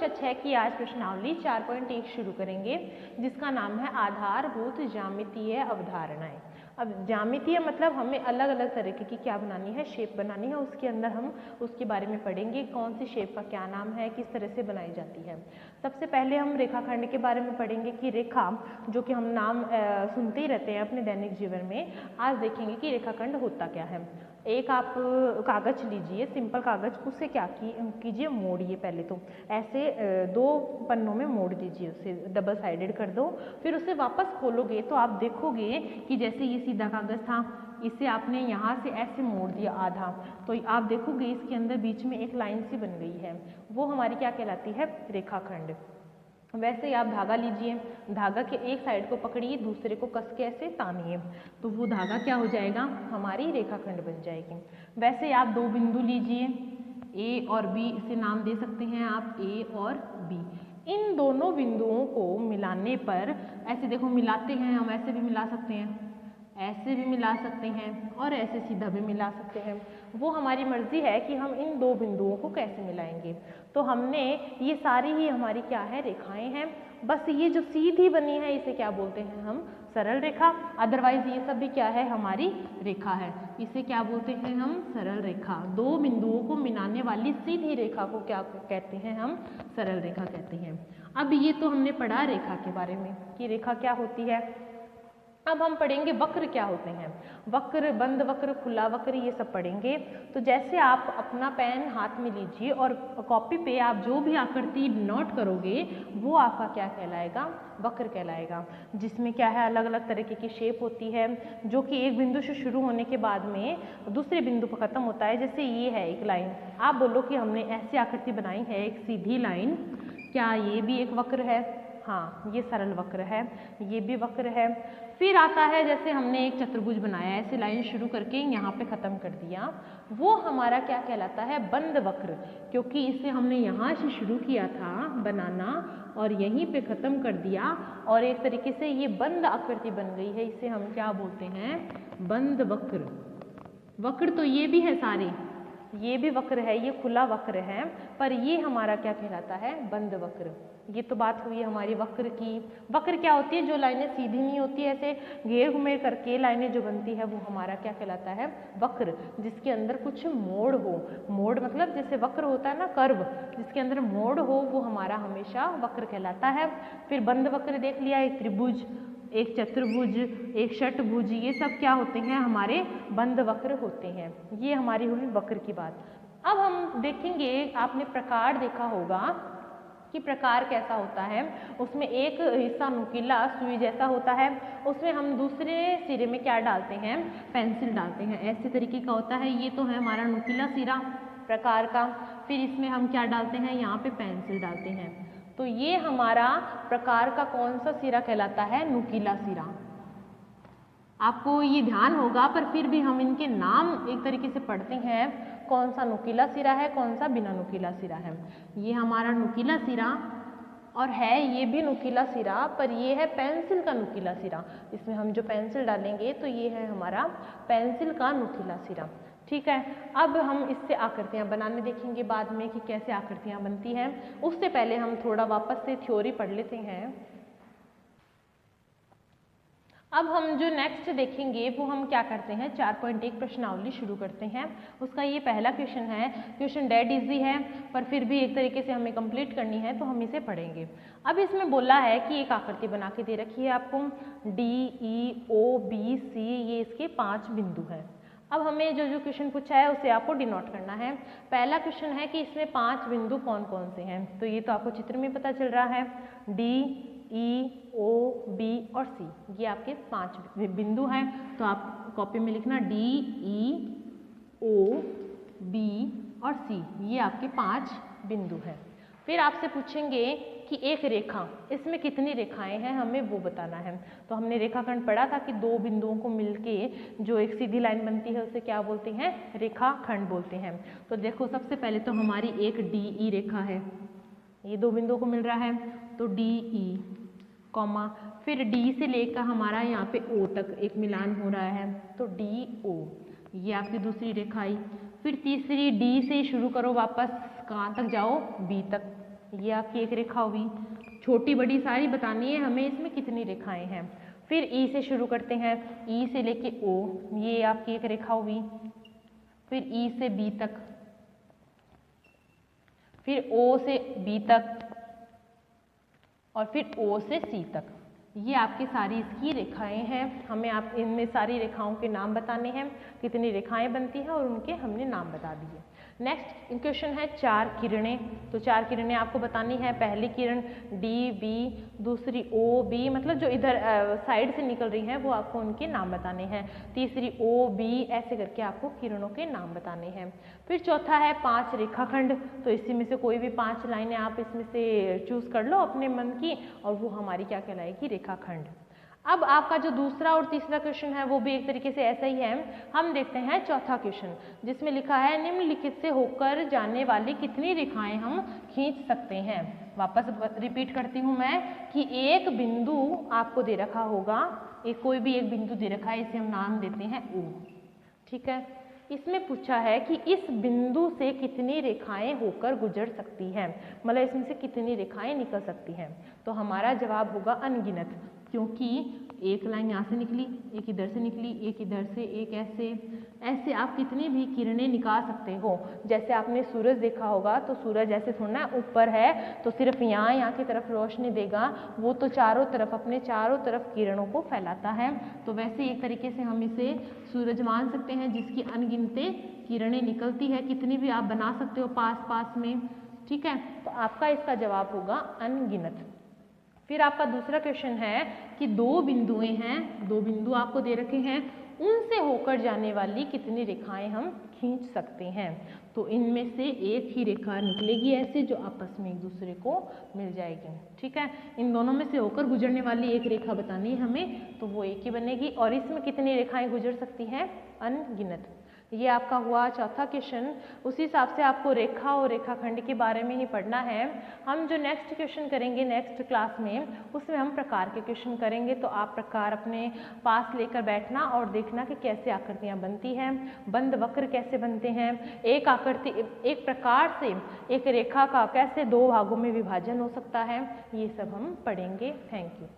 कक्षा 6 की आज प्रश्नावली 4.1 शुरू करेंगे, जिसका नाम है आधारभूत ज्यामितीय अवधारणाएं। अब ज्यामितीय मतलब हमें अलग अलग तरीके की क्या बनानी है, शेप बनानी है। उसके अंदर हम उसके बारे में पढ़ेंगे, कौन सी शेप का क्या नाम है, किस तरह से बनाई जाती है। सबसे पहले हम रेखाखंड के बारे में पढ़ेंगे कि रेखा, जो कि हम नाम सुनते ही रहते हैं अपने दैनिक जीवन में, आज देखेंगे कि रेखाखंड होता क्या है। एक आप कागज लीजिए, सिंपल कागज, उसे क्या कीजिए, मोड़िए। पहले तो ऐसे 2 पन्नों में मोड़ दीजिए, उसे डबल साइडेड कर दो। फिर उसे वापस खोलोगे तो आप देखोगे कि जैसे ये सीधा कागज था, इसे आपने यहाँ से ऐसे मोड़ दिया आधा, तो आप देखोगे इसके अंदर बीच में एक लाइन सी बन गई है, वो हमारी क्या कहलाती है, रेखाखंड। वैसे ही आप धागा लीजिए, धागा के एक साइड को पकड़िए, दूसरे को कस के ऐसे तानिए, तो वो धागा क्या हो जाएगा, हमारी रेखाखंड बन जाएगी। वैसे ही आप 2 बिंदु लीजिए, ए और बी, इसे नाम दे सकते हैं आप ए और बी। इन दोनों बिंदुओं को मिलाने पर, ऐसे देखो मिलाते हैं हम, ऐसे भी मिला सकते हैं, ऐसे भी मिला सकते हैं और ऐसे सीधा भी मिला सकते हैं। वो हमारी मर्जी है कि हम इन 2 बिंदुओं को कैसे मिलाएंगे। तो हमने ये सारी ही हमारी क्या है, रेखाएं हैं। बस ये जो सीधी बनी है इसे क्या बोलते हैं हम, सरल रेखा। अदरवाइज ये सब भी क्या है, हमारी रेखा है, इसे क्या बोलते हैं हम, सरल रेखा। 2 बिंदुओं को मिलाने वाली सीधी रेखा को क्या कहते हैं हम, सरल रेखा कहते हैं। अब ये तो हमने पढ़ा रेखा के बारे में कि रेखा क्या होती है। अब हम पढ़ेंगे वक्र क्या होते हैं। वक्र, बंद वक्र, खुला वक्र, ये सब पढ़ेंगे। तो जैसे आप अपना पेन हाथ में लीजिए और कॉपी पे आप जो भी आकृति नोट करोगे वो आपका क्या कहलाएगा, वक्र कहलाएगा। जिसमें क्या है, अलग अलग तरीके की शेप होती है, जो कि एक बिंदु से शुरू होने के बाद में दूसरे बिंदु पर खत्म होता है। जैसे ये है एक लाइन, आप बोलो कि हमने ऐसी आकृति बनाई है, एक सीधी लाइन, क्या ये भी एक वक्र है, हाँ ये सरल वक्र है, ये भी वक्र है। फिर आता है जैसे हमने एक चतुर्भुज बनाया, ऐसे लाइन शुरू करके यहाँ पे ख़त्म कर दिया, वो हमारा क्या कहलाता है, बंद वक्र। क्योंकि इसे हमने यहाँ से शुरू किया था बनाना और यहीं पे ख़त्म कर दिया और एक तरीके से ये बंद आकृति बन गई है, इसे हम क्या बोलते हैं, बंद वक्र। वक्र तो ये भी है सारे, ये भी वक्र है, ये खुला वक्र है, पर ये हमारा क्या कहलाता है, बंद वक्र। ये तो बात हुई हमारी वक्र की। वक्र क्या होती है, जो लाइनें सीधी नहीं होती, ऐसे घेर घुमेर करके लाइनें जो बनती है, वो हमारा क्या कहलाता है, वक्र। जिसके अंदर कुछ मोड़ हो, मोड़ मतलब जैसे वक्र होता है ना, कर्व, जिसके अंदर मोड़ हो वो हमारा हमेशा वक्र कहलाता है। फिर बंद वक्र देख लिया, एक त्रिभुज, एक चतुर्भुज, एक षटभुज, ये सब क्या होते हैं, हमारे बंद वक्र होते हैं। ये हमारी हुई वक्र की बात। अब हम देखेंगे, आपने प्रकार देखा होगा कि प्रकार कैसा होता है। उसमें एक हिस्सा नुकीला सुई जैसा होता है, उसमें हम दूसरे सिरे में क्या डालते हैं, पेंसिल डालते हैं, ऐसे तरीके का होता है। ये तो है हमारा नुकीला सिरा प्रकार का। फिर इसमें हम क्या डालते हैं, यहाँ पे पेंसिल डालते हैं। तो ये हमारा प्रकार का कौन सा सिरा कहलाता है, नुकीला सिरा। आपको ये ध्यान होगा, पर फिर भी हम इनके नाम एक तरीके से पढ़ते हैं, कौन सा नुकीला सिरा है, कौन सा बिना नुकीला सिरा है। ये हमारा नुकीला सिरा और है ये भी नुकीला सिरा, पर ये है पेंसिल का नुकीला सिरा। इसमें हम जो पेंसिल डालेंगे तो ये है हमारा पेंसिल का नुकीला सिरा। ठीक है, अब हम इससे आकृतियाँ बनाने देखेंगे बाद में कि कैसे आकृतियाँ बनती हैं। उससे पहले हम थोड़ा वापस से थ्योरी पढ़ लेते हैं। अब हम जो नेक्स्ट देखेंगे वो हम क्या करते हैं, 4.1 प्रश्नावली शुरू करते हैं। उसका ये पहला क्वेश्चन है, क्वेश्चन डेड इजी है, पर फिर भी एक तरीके से हमें कंप्लीट करनी है तो हम इसे पढ़ेंगे। अब इसमें बोला है कि एक आकृति बना के दे रखी है आपको, DEOBC, ये इसके 5 बिंदु हैं। अब हमें जो क्वेश्चन पूछा है उसे आपको डिनोट करना है। पहला क्वेश्चन है कि इसमें 5 बिंदु कौन कौन से हैं, तो ये तो आपको चित्र में पता चल रहा है, DEOB और C, ये आपके 5 बिंदु हैं। तो आप कॉपी में लिखना DEOB और C, ये आपके 5 बिंदु हैं। फिर आपसे पूछेंगे कि एक रेखा, इसमें कितनी रेखाएं हैं, हमें वो बताना है। तो हमने रेखाखंड पढ़ा था कि 2 बिंदुओं को मिलके जो एक सीधी लाइन बनती है उसे क्या बोलते हैं, रेखाखंड बोलते हैं। तो देखो सबसे पहले तो हमारी एक DE रेखा है, ये 2 बिंदुओं को मिल रहा है, तो DE कॉमा, फिर D से लेकर हमारा यहाँ पे O तक एक मिलान हो रहा है, तो DO, ये आपकी दूसरी रेखा आई। फिर तीसरी D से शुरू करो, वापस कहाँ तक जाओ, B तक, ये आपकी एक रेखा हुई, छोटी बड़ी सारी बतानी है हमें इसमें कितनी रेखाएं हैं। फिर ई से शुरू करते हैं, ई से लेके ओ, ये आपकी एक रेखा हुई। फिर ई से बी तक, फिर ओ से बी तक, और फिर ओ से सी तक। ये आपकी सारी इसकी रेखाएं हैं। हमें आप इनमें सारी रेखाओं के नाम बताने हैं, कितनी रेखाएं बनती हैं और उनके हमने नाम बता दिए। नेक्स्ट क्वेश्चन है 4 किरणें। तो 4 किरणें आपको बतानी है। पहली किरण डी बी, दूसरी ओ बी, मतलब जो इधर साइड से निकल रही हैं वो आपको उनके नाम बताने हैं। तीसरी ओ बी, ऐसे करके आपको किरणों के नाम बताने हैं। फिर चौथा है 5 रेखाखंड। तो इसी में से कोई भी 5 लाइनें आप इसमें से चूज कर लो अपने मन की, और वो हमारी क्या कहलाएगी, रेखाखंड। अब आपका जो दूसरा और तीसरा क्वेश्चन है वो भी एक तरीके से ऐसा ही है। हम देखते हैं चौथा क्वेश्चन, जिसमें लिखा है निम्नलिखित से होकर जाने वाली कितनी रेखाएं हम खींच सकते हैं। वापस रिपीट करती हूँ मैं कि एक बिंदु आपको दे रखा होगा, कोई भी एक बिंदु दे रखा है, इसे हम नाम देते हैं ओ, ठीक है। इसमें पूछा है कि इस बिंदु से कितनी रेखाएं होकर गुजर सकती हैं, मतलब इसमें से कितनी रेखाएं निकल सकती हैं। तो हमारा जवाब होगा अनगिनत, क्योंकि एक लाइन यहाँ से निकली, एक इधर से निकली, एक इधर से, एक ऐसे, ऐसे आप कितनी भी किरणें निकाल सकते हो। जैसे आपने सूरज देखा होगा, तो सूरज ऐसे थोड़ा ना ऊपर है तो सिर्फ यहाँ की तरफ रोशनी देगा, वो तो चारों तरफ, अपने चारों तरफ किरणों को फैलाता है। तो वैसे एक तरीके से हम इसे सूरज मान सकते हैं, जिसकी अनगिनते किरणें निकलती है, कितनी भी आप बना सकते हो पास पास में, ठीक है। तो आपका इसका जवाब होगा अनगिनत। फिर आपका दूसरा क्वेश्चन है कि 2 बिंदुएं हैं, 2 बिंदु आपको दे रखे हैं, उनसे होकर जाने वाली कितनी रेखाएं हम खींच सकते हैं। तो इनमें से एक ही रेखा निकलेगी ऐसे, जो आपस में एक दूसरे को मिल जाएगी, ठीक है। इन दोनों में से होकर गुजरने वाली एक रेखा बतानी है हमें, तो वो एक ही बनेगी। और इसमें कितनी रेखाएं गुजर सकती हैं, अनगिनत। ये आपका हुआ चौथा क्वेश्चन। उसी हिसाब से आपको रेखा और रेखाखंड के बारे में ही पढ़ना है। हम जो नेक्स्ट क्वेश्चन करेंगे नेक्स्ट क्लास में, उसमें हम प्रकार के क्वेश्चन करेंगे। तो आप प्रकार अपने पास लेकर बैठना और देखना कि कैसे आकृतियाँ बनती हैं, बंद वक्र कैसे बनते हैं, एक आकृति एक प्रकार से एक रेखा का कैसे 2 भागों में विभाजन हो सकता है, ये सब हम पढ़ेंगे। Thank you.